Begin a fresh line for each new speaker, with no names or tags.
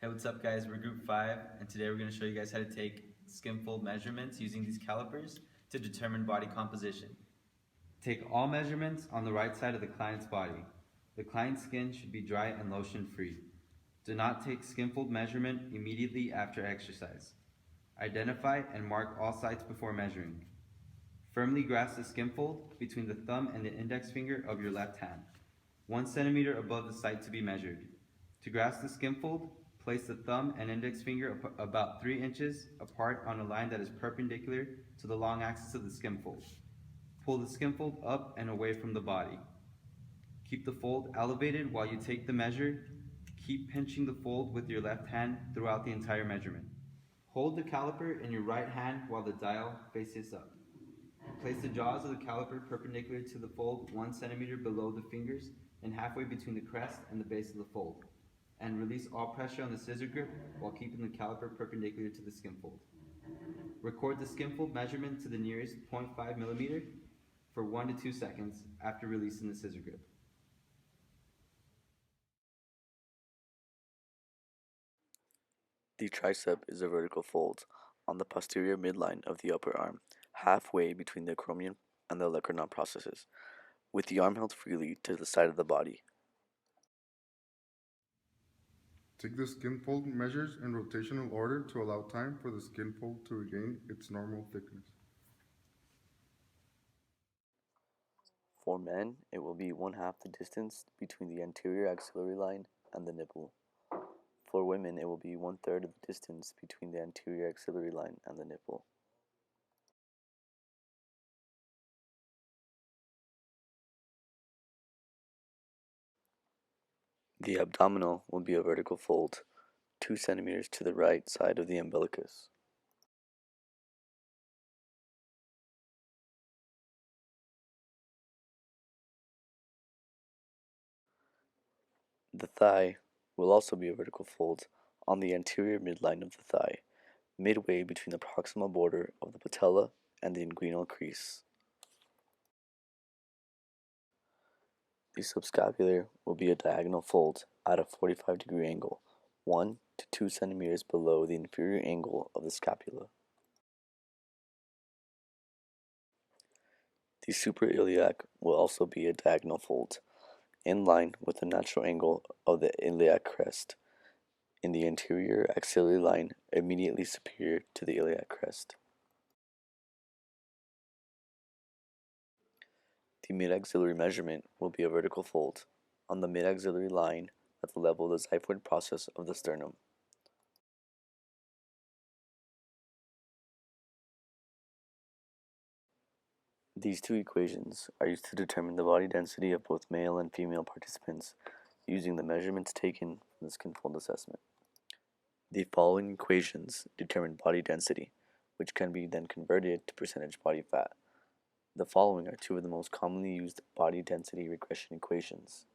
Hey, what's up guys? We're group 5 and today we're going to show you guys how to take skinfold measurements using these calipers to determine body composition. Take all measurements on the right side of the client's body. The client's skin should be dry and lotion free. Do not take skinfold measurement immediately after exercise. Identify and mark all sites before measuring. Firmly grasp the skinfold between the thumb and the index finger of your left hand, 1 centimeter above the site to be measured. To grasp the skinfold, place the thumb and index finger about 3 inches apart on a line that is perpendicular to the long axis of the skinfold. Pull the skinfold up and away from the body. Keep the fold elevated while you take the measure. Keep pinching the fold with your left hand throughout the entire measurement. Hold the caliper in your right hand while the dial faces up. Place the jaws of the caliper perpendicular to the fold 1 centimeter below the fingers and halfway between the crest and the base of the fold, and release all pressure on the scissor grip while keeping the caliper perpendicular to the skinfold. Record the skinfold measurement to the nearest 0.5 millimeter for 1 to 2 seconds after releasing the scissor grip.
The tricep is a vertical fold on the posterior midline of the upper arm, halfway between the acromion and the olecranon processes, with the arm held freely to the side of the body.
Take the skinfold measures in rotational order to allow time for the skinfold to regain its normal thickness.
For men, it will be 1/2 the distance between the anterior axillary line and the nipple. For women, it will be 1/3 of the distance between the anterior axillary line and the nipple. The abdominal will be a vertical fold, 2 centimeters to the right side of the umbilicus. The thigh will also be a vertical fold on the anterior midline of the thigh, midway between the proximal border of the patella and the inguinal crease. The subscapular will be a diagonal fold at a 45-degree angle, 1 to 2 centimeters below the inferior angle of the scapula. The suprailiac will also be a diagonal fold, in line with the natural angle of the iliac crest, in the anterior axillary line immediately superior to the iliac crest. The mid-axillary measurement will be a vertical fold on the mid-axillary line at the level of the xiphoid process of the sternum. These two equations are used to determine the body density of both male and female participants using the measurements taken from the Skinfold Assessment. The following equations determine body density, which can be then converted to percentage body fat. The following are two of the most commonly used body density regression equations.